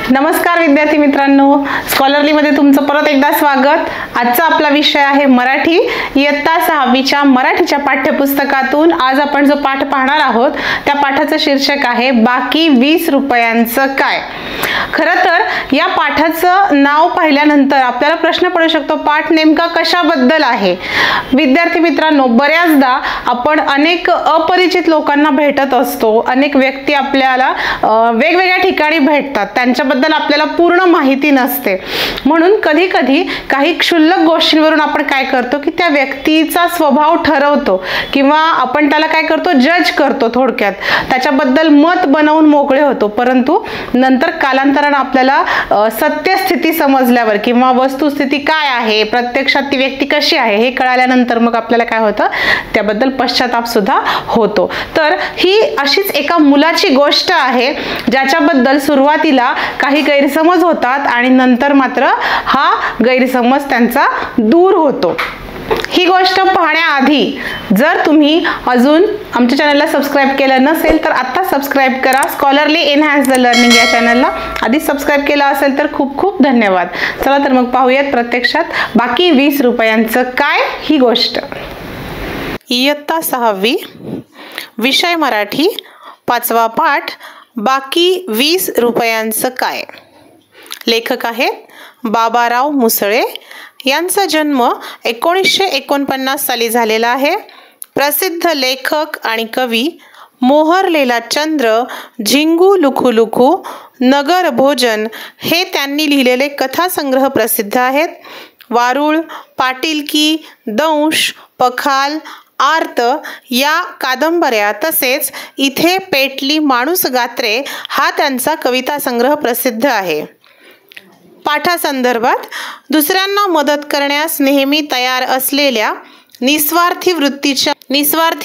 नमस्कार विद्यार्थी मित्रांनो, स्कॉलरलीमध्ये तुमचं परत एकदा स्वागत। आजचा आपला विषय आहे मराठी। इयत्ता 6वीच्या मराठीच्या पाठ्यपुस्तकातून आज आपण जो पाठ पाहणार आहोत त्या पाठाचं शीर्षक आहे बाकी 20 रुपयांचं काय। खरं तर या पाठाचं नाव पाहिल्यानंतर आपल्याला प्रश्न पडू शकतो, पाठ नेमका कशाबद्दल आहे। विद्यार्थी मित्रांनो, बऱ्याचदा आपण अनेक अपरिचित लोकांना भेटत असतो, अनेक व्यक्ती आपल्याला वेगवेगळ्या ठिकाणी भेटतात, त्यांच्याबद्दल आपल्याला पूर्ण माहिती नसते। म्हणून कधी कधी काही क्षुल्लक गोष्टींवरून आपण काय करतो की त्या व्यक्तीचा स्वभाव ठरवतो किंवा आपण त्याला काय करतो, जज करतो, थोडक्यात त्याच्याबद्दल मत बनवून मोकळे होतो। परंतु नंतर कालांतराने आपल्याला सत्यस्थिती समजल्यावर किंवा वस्तुस्थिती काय आहे, प्रत्यक्षात ती व्यक्ती कशी आहे हे कळाल्यानंतर मग आपल्याला काय होतं, त्याबद्दल पश्चाताप सुद्धा होतो। तर ही अशीच एका मुलाची गोष्ट आहे ज्याच्याबद्दल सुरुवातीला काही गैरसमज होतात आणि नंतर मात्र हा गैरसमज त्यांचा दूर होतो। ही गोष्ट पाहण्याआधी जर तुम्ही अजून आमच्या चॅनलला सबस्क्राइब केलं नसेल तर आता सबस्क्राइब करा। स्कॉलरली एनहान्स द लर्निंग या चॅनलला आधी सबस्क्राइब केलं असेल तर खूप खूप धन्यवाद। चला तर मग पाहूयात प्रत्यक्षात बाकी 20 रुपयांचं काय ही गोष्ट। इयत्ता 6वी, विषय मराठी, 5वा पाठ, बाकी 20 रुपयांचं काय। लेखक आहेत बाबाराव मुसळे। यांचा जन्म 1949 साली झालेला आहे। प्रसिद्ध लेखक आणि कवी मोहरलेला चंद्र, झिंगू लुखू लुखू, नगर भोजन हे त्यांनी लिहिलेले कथासंग्रह प्रसिद्ध आहेत। वारुळ, पाटीलकी, दंश, पखाल, आर्त या कादंबऱ्या तसेच इथे पेटली माणूस गात्रे हा त्यांचा कविता संग्रह प्रसिद्ध आहे। पाठासंदर्भात दुसऱ्यांना मदत करण्यास नेहमी तयार असलेल्या निस्वार्थी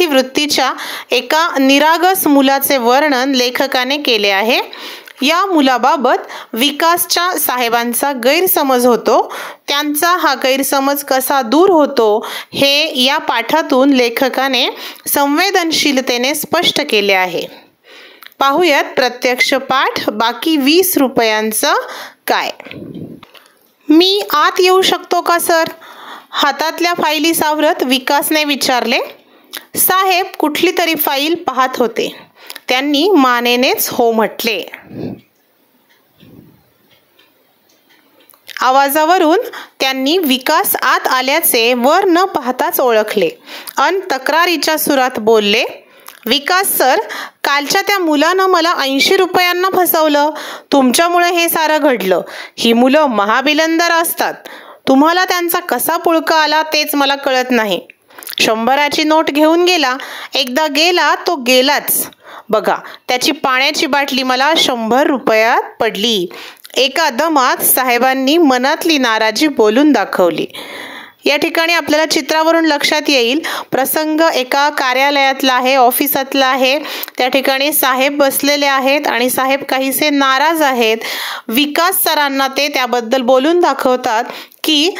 वृत्तीच्या एका निरागस मुलाचे वर्णन लेखकाने केले आहे। या मुलाबाबत विकासच्या साहेबांचा गैरसमज होतो। त्यांचा हा गैरसमज कसा दूर होतो हे या पाठातून लेखकाने संवेदनशीलतेने स्पष्ट केले आहे। पाहूयात प्रत्यक्ष पाठ बाकी 20 रुपयांचं काय। मी आत येऊ शकतो का सर? हातातल्या फाईली सावरत विकासने विचारले। साहेब कुठली तरी फाईल पाहत होते। त्यांनी मानेनेच हो म्हटले। आवाजावरून त्यांनी विकास आत आल्याचे वर न पाहताच ओळखले अन तक्रारीच्या सुरात बोलले, विकास सर, कालच्या त्या मुलानं मला 80 रुपयांना फसवलं। तुमच्यामुळे हे सारं घडलं। ही मुलं महाबिलंदर असतात। तुम्हाला त्यांचा कसा पुळका आला तेच मला कळत नाही। 100ची नोट घेऊन गेला, एकदा गेला तो गेलाच। बघा, त्याची पाण्याची बाटली मला 100 रुपयात पडली। एका दमात साहेबांनी मनातली नाराजी बोलून दाखवली। या ठिकाणी आपल्याला चित्रावरून लक्षात येईल प्रसंग एका कार्यालयातला आहे, ऑफिसातला आहे। त्या ठिकाणी साहेब बसलेले आहेत आणि साहेब काहीसे नाराज आहेत। विकास सरांना ते त्याबद्दल बोलून दाखवतात की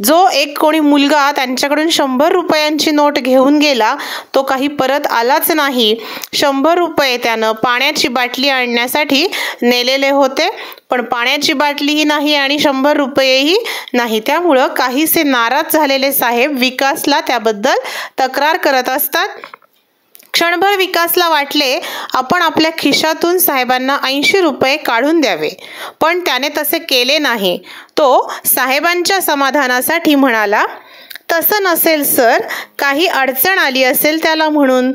जो एक कोणी मुलगा त्यांच्याकडून 100 रुपयांची नोट घेऊन गेला तो काही परत आलाच नाही। 100 रुपये त्यानं पाण्याची बाटली आणण्यासाठी नेलेले होते, पण पाण्याची बाटलीही नाही आणि 100 रुपयेही नाही। त्यामुळं काहीसे नाराज झालेले साहेब विकासला त्याबद्दल तक्रार करत असतात। क्षणभर विकासला वाटले आपण आपल्या खिशातून साहेबांना 80 रुपये काढून द्यावे, पण त्याने तसे केले नाही। तो साहेबांच्या समाधानासाठी म्हणाला, तसं नसेल सर, काही अडचण आली असेल त्याला म्हणून।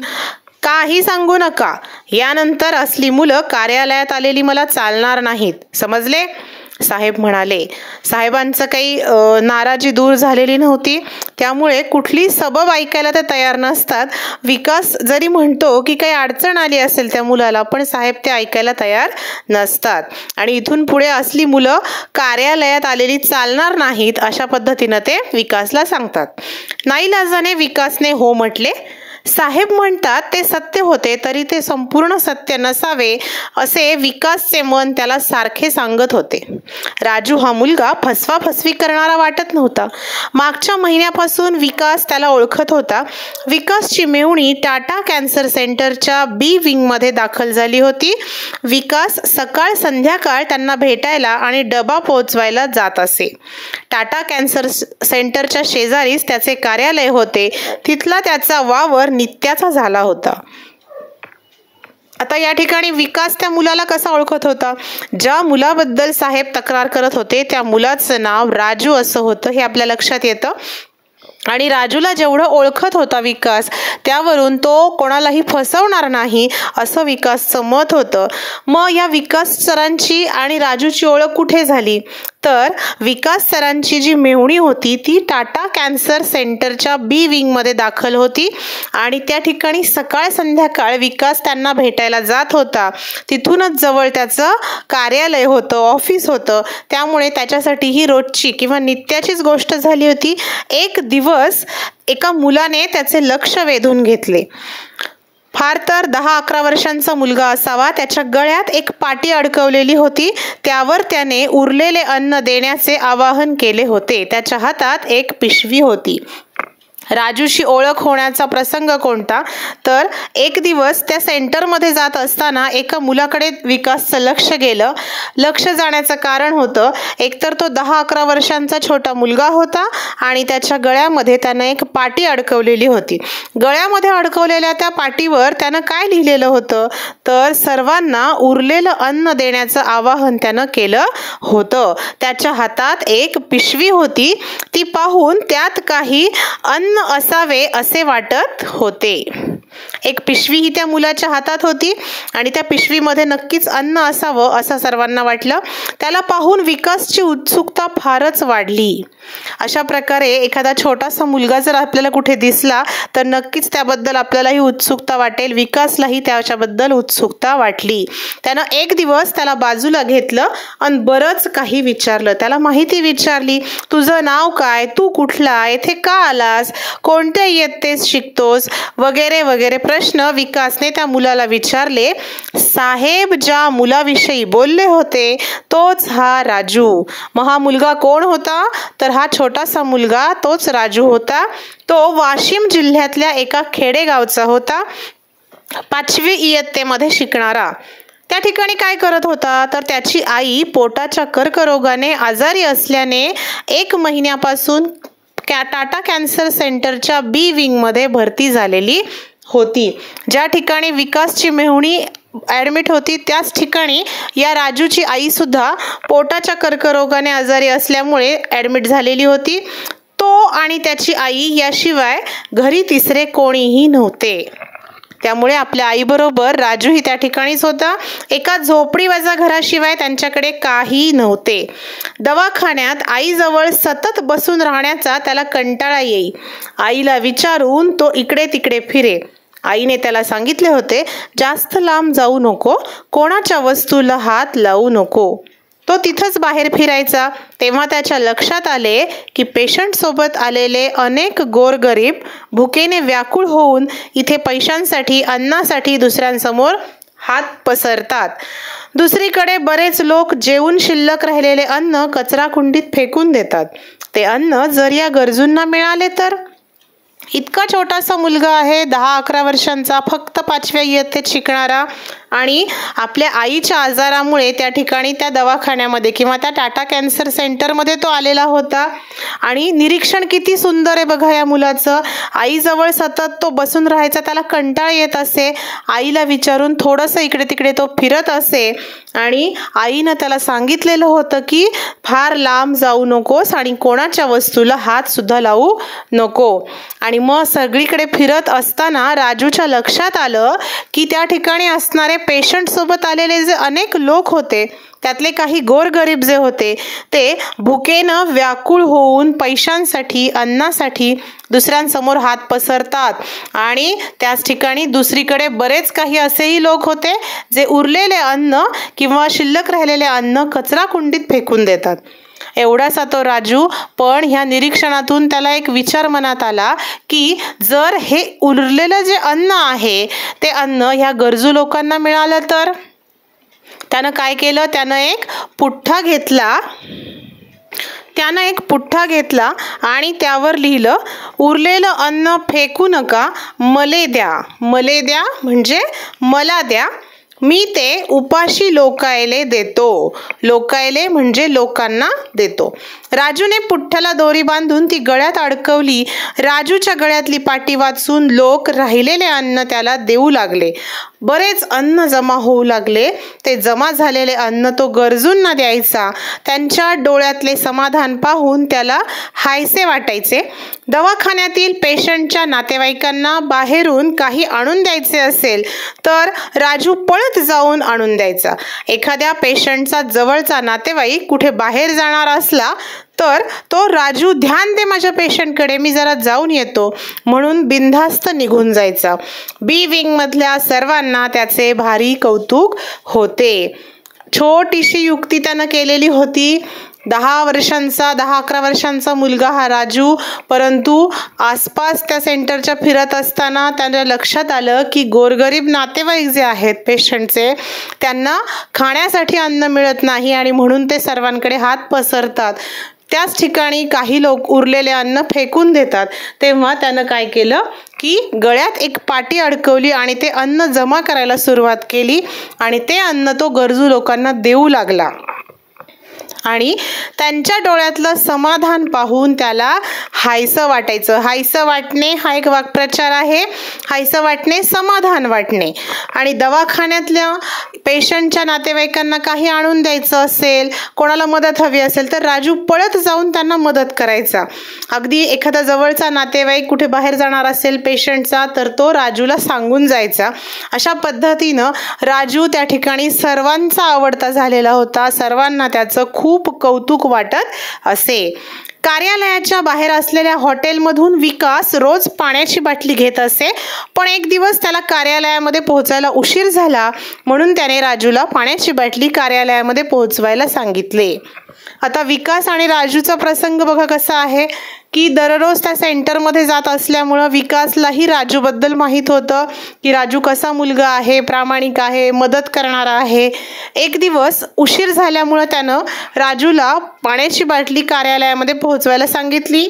काही सांगू नका, यानंतर असली मुलं कार्यालयात आलेली मला चालणार नाहीत, समजले? साहेब म्हणाले। साहेबांचं काही नाराजी दूर झालेली नव्हती, त्यामुळे कुठली सबब ऐकायला ते तयार नसतात। विकास जरी म्हणतो की काही अडचण आली असेल त्या मुलाला, पण साहेब ते ऐकायला तयार नसतात आणि इथून पुढे असली मुलं कार्यालयात आलेली चालणार नाहीत अशा पद्धतीनं ते विकासला सांगतात। नाईलाजाने विकासने हो म्हटले। साहेब म्हणतात ते सत्य होते तरी ते संपूर्ण सत्य नसावे असे विकासचे मन त्याला सारखे सांगत होते. राजू हा मुलगा फसवाफसवी करणारा वाटत नव्हता. मागच्या महिन्यापासून विकास त्याला ओळखत होता. विकासची मेहुणी टाटा कॅन्सर सेंटरच्या बी विंगमध्ये दाखल झाली होती. विकास सकाळ संध्याकाळ त्यांना भेटायला आणि डबा पोहोचवायला जात असे. टाटा कॅन्सर सेंटरच्या शेजारीच त्याचे कार्यालय होते. तिथला त्याचा वावर नित्याचा झाला होता. आता या ठिकाणी विकास त्या मुलाला कसा ओळखत होता? ज्या मुलाबद्दल साहेब तक्रार करत होते त्या मुलाचं नाव राजू असं होतं, हे आपल्या लक्षात येतं. आणि राजूला जेवढं ओळखत होता विकास, त्यावरून तो कोणालाही फसवणार नाही असं विकासचं मत होतं. मग या विकास सरांची आणि राजूची ओळख कुठे झाली? तर विकास सरांची जी मेहुणी होती ती टाटा कॅन्सर सेंटरच्या बी विंगमध्ये दाखल होती आणि त्या ठिकाणी सकाळ संध्याकाळ विकास त्यांना भेटायला जात होता. तिथूनच जवळ त्याचं कार्यालय होतं, ऑफिस होतं. त्यामुळे त्याच्यासाठी ही रोजची किंवा नित्याचीच गोष्ट झाली होती. एक दिवस एका मुलाने त्याचे लक्ष वेधून घेतले. फार तर 10-11 वर्षांचा मुलगा असावा. त्याच्या गळ्यात एक पाटी अडकवलेली होती. त्यावर त्याने उरलेले अन्न देण्याचे आवाहन केले होते. त्याच्या हातात एक पिशवी होती. राजूशी ओळख होण्याचा प्रसंग कोणता? तर एक दिवस त्या सेंटरमध्ये जात असताना एका मुलाकडे विकासचं लक्ष गेलं. लक्ष जाण्याचं कारण होतं, एकतर तो 10-11 वर्षांचा छोटा मुलगा होता आणि त्याच्या गळ्यामध्ये त्यानं एक पाटी अडकवलेली होती. गळ्यामध्ये अडकवलेल्या त्या पाटीवर त्यानं काय लिहिलेलं होतं? तर सर्वांना उरलेलं अन्न देण्याचं आवाहन त्यानं केलं होतं. त्याच्या हातात एक पिशवी होती. ती पाहून त्यात काही अन्न असावे असे वाटत होते. एक पिशवी ही त्या मुलाच्या हातात होती आणि त्या पिशवीमध्ये नक्कीच अन्न असावं असं सर्वांना वाटलं. त्याला पाहून विकासची उत्सुकता फारच वाढली. अशा प्रकारे एखादा छोटासा मुलगा जर आपल्याला कुठे दिसला तर नक्कीच त्याबद्दल आपल्यालाही उत्सुकता वाटेल. विकासलाही त्याच्याबद्दल उत्सुकता वाटली. त्यानं एक दिवस त्याला बाजूला घेतलं आणि बरंच काही विचारलं. त्याला माहिती विचारली, तुझं नाव काय, तू कुठला, येथे का आलास, कोणत्या इयत्तेत शिकतोस, वगैरे वगैरे प्रश्न विकासने त्या मुलाला विचारले. साहेब ज्या मुलाविषयी बोलले होते तोच हा राजू. मग हा मुलगा कोण होता? तर हा छोटासा मुलगा तोच राजू होता. तो वाशिम जिल्ह्यातल्या एका खेडेगावचा होता. 5वी इयत्तेमध्ये शिकणारा. त्या ठिकाणी काय करत होता? तर त्याची आई पोटाच्या कर्करोगाने आजारी असल्याने 1 महिन्यापासून टाटा कॅन्सर सेंटरच्या बी विंगमध्ये भरती झालेली होती. ज्या ठिकाणी विकासची मेहुणी ॲडमिट होती त्याच ठिकाणी या राजूची आईसुद्धा पोटाच्या कर्करोगाने आजारी असल्यामुळे ॲडमिट झालेली होती. तो आणि त्याची आई याशिवाय घरी तिसरे कोणीही नव्हते. त्यामुळे आपल्या आईबरोबर राजूही त्या ठिकाणीच होता. एका झोपडीवजा घराशिवाय त्यांच्याकडे काही नव्हते. दवाखान्यात आईजवळ सतत बसून राहण्याचा त्याला कंटाळा येई. आईला विचारून तो इकडे तिकडे फिरे. आईने त्याला सांगितले होते, जास्त लांब जाऊ नको, कोणाच्या वस्तूला हात लावू नको. तो तिथंच बाहेर फिरायचा. तेव्हा त्याच्या लक्षात आले की पेशंटसोबत आलेले अनेक गोरगरीब भुकेने व्याकुळ होऊन इथे पैशांसाठी, अन्नासाठी दुसऱ्यांसमोर हात पसरतात. दुसरीकडे बरेच लोक जेवून शिल्लक राहिलेले अन्न कचराकुंडीत फेकून देतात. ते अन्न जर या गरजूंना मिळाले तर? इतका छोटासा मुलगा आहे, 10-11 वर्षांचा, फक्त 5व्या इयत्तेत शिकणारा, आणि आपल्या आईच्या आजारामुळे त्या ठिकाणी त्या दवाखान्यामध्ये किंवा त्या टाटा कॅन्सर सेंटरमध्ये तो आलेला होता. आणि निरीक्षण किती सुंदर आहे बघा या मुलाचं. आईजवळ सतत तो बसून राहायचा, त्याला कंटाळा येत असे. आईला विचारून थोडंसं इकडे तिकडे तो फिरत असे आणि आईनं त्याला सांगितलेलं होतं की फार लांब जाऊ नकोस आणि कोणाच्या वस्तूला हात सुद्धा लावू नको. आणि मग सगळीकडे फिरत असताना राजूच्या लक्षात आलं की त्या ठिकाणी असणारे पेशंट सोबत आलेले जे अनेक लोक होते त्यातले काही गोरगरीब जे होते ते भुकेनं व्याकुळ होऊन पैशांसाठी, अन्नासाठी दुसऱ्यांसमोर हात पसरतात. आणि त्याच ठिकाणी दुसरीकडे बरेच काही असेही लोक होते जे उरलेले अन्न किंवा शिल्लक राहिलेले अन्न कचराकुंडीत फेकून देतात. एवढासा तो राजू. पण ह्या निरीक्षणातून त्याला एक विचार मनात आला की जर हे उरलेलं जे अन्न आहे ते अन्न ह्या गरजू लोकांना मिळालं तर. त्यानं काय केलं, त्यानं एक पुठ्ठा घेतला आणि त्यावर लिहिलं, उरलेलं अन्न फेकू नका, मले द्या. मले द्या म्हणजे मला द्या, मी ते उपाशी लोकायले देतो. लोकायले म्हणजे लोकांना देतो. राजूने पुठ्ठ्याला दोरी बांधून ती गळ्यात अडकवली. राजूच्या गळ्यातली पाटी वाचून लोक राहिलेले अन्न त्याला देऊ लागले. बरेच अन्न जमा होऊ लागले. ते जमा झालेले अन्न तो गरजूंना द्यायचा. त्यांच्या डोळ्यातले समाधान पाहून त्याला हायसे वाटायचे. दवाखान्यातील पेशंटच्या नातेवाईकांना बाहेरून काही आणून द्यायचे असेल तर राजू पळत जाऊन आणून द्यायचा. एखाद्या पेशंटचा जवळचा नातेवाईक कुठे बाहेर जाणार असला तर तो राजू, ध्यान दे माझ्या पेशंटकडे, मी जरा जाऊन येतो म्हणून बिनधास्त निघून जायचा. बी विंगमधल्या सर्वांना त्याचे भारी कौतुक होते. छोटीशी युक्ती त्यानं केलेली होती. 10-11 वर्षांचा मुलगा हा राजू. परंतु आसपास त्या सेंटरच्या फिरत असताना त्यांच्या लक्षात आलं की गोरगरीब नातेवाईक जे आहेत पेशंटचे, त्यांना खाण्यासाठी अन्न मिळत नाही आणि म्हणून ते सर्वांकडे हात पसरतात. त्याच ठिकाणी काही लोक उरलेले अन्न फेकून देतात. तेव्हा त्यानं काय केलं की गळ्यात एक पाटी अडकवली आणि ते अन्न जमा करायला सुरुवात केली आणि ते अन्न तो गरजू लोकांना देऊ लागला. आणि त्यांच्या डोळ्यातलं समाधान पाहून त्याला हायसं वाटायचं. हायसं वाटणे हा एक वाक्प्रचार आहे. हायसं वाटणे, समाधान वाटणे. आणि दवाखान्यातल्या पेशंटच्या नातेवाईकांना काही आणून द्यायचं असेल, कोणाला मदत हवी असेल तर राजू पळत जाऊन त्यांना मदत करायचा. अगदी एखादा जवळचा नातेवाईक कुठे बाहेर जाणार असेल पेशंटचा तर तो राजूला सांगून जायचा. अशा पद्धतीनं राजू त्या ठिकाणी सर्वांचा आवडता झालेला होता. सर्वांना त्याचं खूप कौतुक वाटत असे. कार्यालयाच्या बाहेर असलेल्या हॉटेलमधून विकास रोज पाण्याची बाटली घेत असे. पण एक दिवस त्याला कार्यालयामध्ये पोहोचायला उशीर झाला म्हणून त्याने राजूला पाण्याची बाटली कार्यालयामध्ये पोहोचवायला सांगितले. आता विकास आणि राजूचा प्रसंग बघा कसा आहे की दररोज त्या सेंटरमध्ये जात असल्यामुळं विकासलाही राजूबद्दल माहीत होतं की राजू कसा मुलगा आहे, प्रामाणिक आहे, मदत करणारा आहे. एक दिवस उशीर झाल्यामुळं त्यानं राजूला पाण्याची बाटली कार्यालयामध्ये पोहोचवायला सांगितली.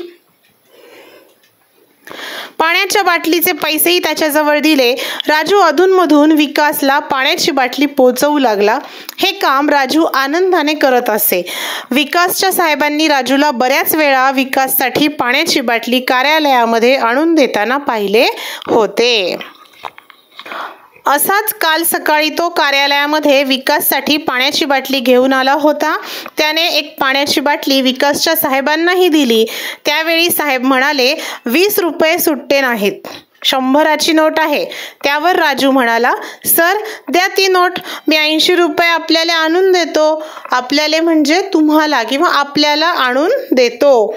पाण्याच्या बाटलीचे पैसेही त्याच्याजवळ दिले. राजू अधूनमधून विकासला पाण्याची बाटली पोहोचवू लागला. हे काम राजू आनंदाने करत असे. विकासच्या साहेबांनी राजूला बऱ्याच वेळा विकाससाठी पाण्याची बाटली कार्यालयामध्ये आणून देताना पाहिले होते. असाच काल सकाळी तो कार्यालयामध्ये विकाससाठी पाण्याची बाटली घेऊन आला होता. त्याने एक पाण्याची बाटली विकासच्या साहेबांनाही दिली. त्यावेळी साहेब म्हणाले, 20 रुपये सुट्टे नाहीत, 100ची नोट आहे. त्यावर राजू म्हणाला, सर द्या ती नोट, मी 80 रुपये आपल्याला आणून देतो. आपल्याला म्हणजे तुम्हाला किंवा आपल्याला आणून देतो.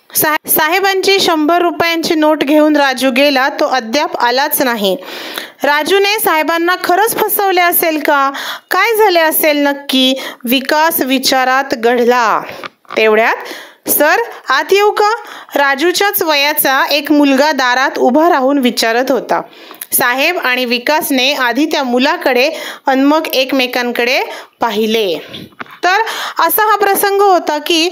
साहेबांची 100 रुपयांची नोट घेऊन राजू गेला. तो अद्याप आलाच नाही. राजूने साहेबांना खरंच फसवले असेल का? काय झाले असेल नक्की? विकास विचारात गढला. तेवढ्यात, सर आत येऊ का? राजूच्याच वयाचा एक मुलगा दारात उभा राहून विचारत होता. साहेब आणि विकासने आधी त्या मुलाकडे आणि मग एकमेकांकडे पाहिले. तर असा हा प्रसंग होता की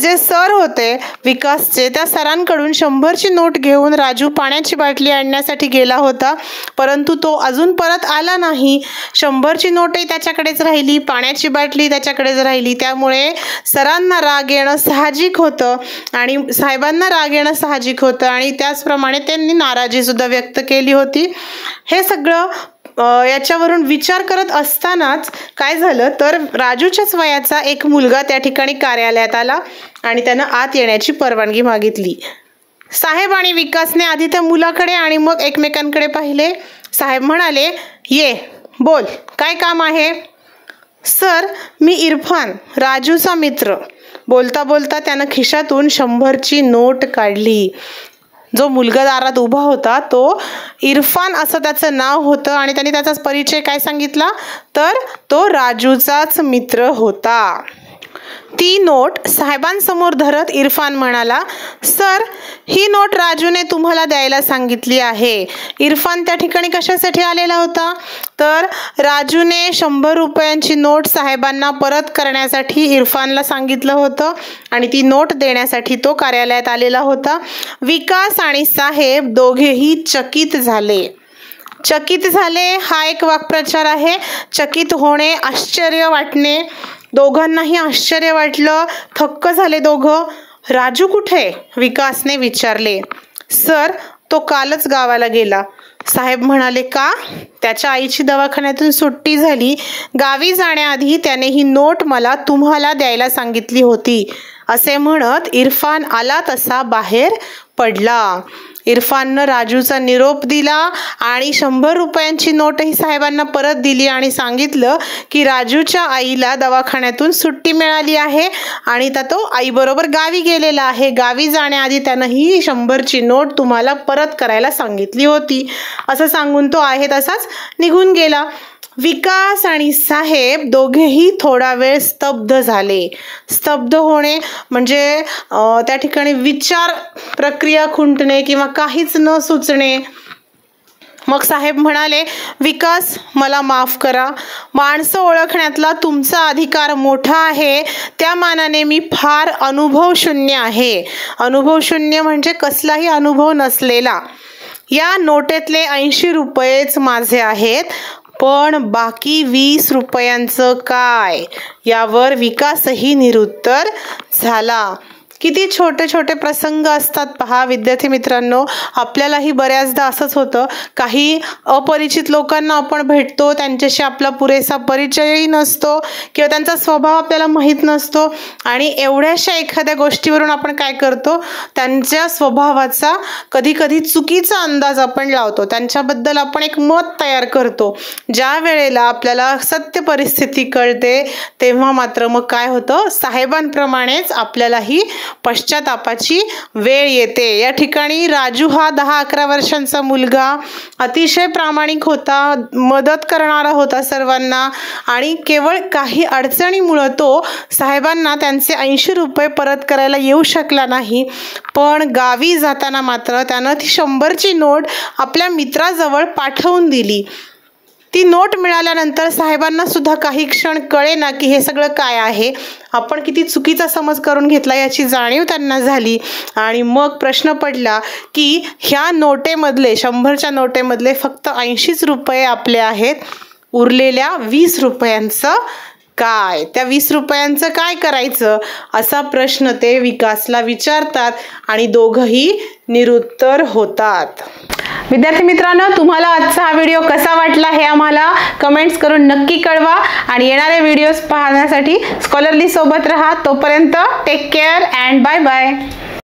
जे सर होते विकासचे, त्या सरांकडून 100ची नोट घेऊन राजू पाण्याची बाटली आणण्यासाठी गेला होता. परंतु तो अजून परत आला नाही. 100ची नोटही त्याच्याकडेच राहिली, पाण्याची बाटली त्याच्याकडेच राहिली. त्यामुळे सरांना राग येणं साहजिक होतं आणि साहेबांना राग येणं साहजिक होतं आणि त्याचप्रमाणे त्यांनी नाराजीसुद्धा व्यक्त केली होती. हे सगळं याच्यावरून विचार करत असतानाच काय झालं तर राजूच्याच वयाचा एक मुलगा त्या ठिकाणी कार्यालयात आला आणि त्यानं आत येण्याची परवानगी मागितली. साहेब आणि विकासने आधी त्या मुलाकडे आणि मग एकमेकांकडे पाहिले. साहेब म्हणाले, ये बोल, काय काम आहे? सर मी इरफान, राजूचा मित्र. बोलता बोलता त्यानं खिशातून 100ची नोट काढली. जो मुलगा दारात उभा होता तो इरफान असं त्याचं नाव होतं आणि त्यांनी त्याचाच परिचय काय सांगितला तर तो राजूचाच मित्र होता. ती नोट साहेबांसमोर धरत इरफान म्हणाला, सर, ही नोट राजूने तुम्हाला द्यायला सांगितली आहे. इरफान त्या ठिकाणी कशासाठी आलेला होता? तर राजूने 100 रुपयांची नोट साहेबांना परत करण्यासाठी इरफानला सांगितलं होतं आणि ती नोट देण्यासाठी तो कार्यालयात आलेला होता. विकास आणि साहेब दोघेही चकित झाले. चकित झाले हा एक वाक्प्रचार आहे. चकित होणे, आश्चर्य वाटणे. दोघांनाही आश्चर्य वाटलं. थक्क झाले दोघं. राजू कुठे? विकासने विचारले. सर, तो कालच गावाला गेला. साहेब म्हणाले. का? त्याच्या आईची दवाखान्यातून सुट्टी झाली. गावी जाण्याआधी त्याने ही नोट मला तुम्हाला द्यायला सांगितली होती, असे म्हणत इरफान आला तसा बाहेर पडला. इरफाननं राजूचा निरोप दिला आणि 100 रुपयांची नोटही साहेबांना परत दिली आणि सांगितलं की राजूच्या आईला दवाखान्यातून सुट्टी मिळाली आहे आणि तो आईबरोबर गावी गेलेला आहे. गावी जाण्याआधी त्यानं ही 100ची नोट तुम्हाला परत करायला सांगितली होती, असं सांगून तो आहे तसाच निघून गेला. विकास आणि साहेब दोघेही थोडा वेळ स्तब्ध झाले. स्तब्ध होणे म्हणजे त्या ठिकाणी विचार प्रक्रिया खुंटणे किंवा काहीच न सुचणे. मग साहेब म्हणाले, विकास, मला माफ करा. माणसं ओळखण्यातला तुमचा अधिकार मोठा आहे, त्या मानाने मी फार अनुभवशून्य आहे. अनुभवशून्य म्हणजे कसलाही अनुभव नसलेला. या नोटेतले 80 रुपयेच माझे आहेत, पण बाकी 20 रुपयांचं काय? यावर विकासही निरुत्तर झाला. किती छोटे छोटे प्रसंग असतात पहा विद्यार्थी मित्रांनो. आपल्यालाही बऱ्याचदा असंच होतं. काही अपरिचित लोकांना आपण भेटतो, त्यांच्याशी आपला पुरेसा परिचयही नसतो किंवा त्यांचा स्वभाव आपल्याला माहीत नसतो आणि एवढ्याशा एखाद्या गोष्टीवरून आपण काय करतो, त्यांच्या स्वभावाचा कधी कधी चुकीचा अंदाज आपण लावतो. त्यांच्याबद्दल आपण एक मत तयार करतो. ज्या वेळेला आपल्याला सत्य परिस्थिती कळते तेव्हा मात्र मग काय होतं, साहेबांप्रमाणेच आपल्यालाही पश्चातापाची वेळ येते. या ठिकाणी राजू हा 10-11 वर्षांचा मुलगा अतिशय प्रामाणिक होता, मदत करणारा होता सर्वांना आणि केवळ काही अडचणीमुळे तो साहेबांना त्यांचे 80 रुपये परत करायला येऊ शकला नाही. पण गावी जाताना मात्र त्यानं ती 100ची नोट आपल्या मित्राजवळ पाठवून दिली. ती नोट मिळाल्यानंतर साहेबांना सुद्धा काही क्षण कळेना की हे सगळं काय आहे, आपण किती चुकीचा समज करून घेतला याची जाणीव त्यांना झाली. आणि मग प्रश्न पडला की ह्या नोटेमधले 100च्या नोटेमधले फक्त 80च रुपये आपले आहेत, उरलेल्या 20 रुपयांचं काय? त्या 20 रुपयांचं काय करायचं, असा प्रश्न ते विकासला विचारतात आणि दोघंही निरुत्तर होतात. विद्यार्थी मित्रांनो, तुम्हाला आजचा हा व्हिडिओ कसा वाटला हे आम्हाला कमेंट्स करून नक्की कळवा आणि येणारे व्हिडिओज पाहण्यासाठी स्कॉलरली सोबत राहा. तोपर्यंत take care and bye bye.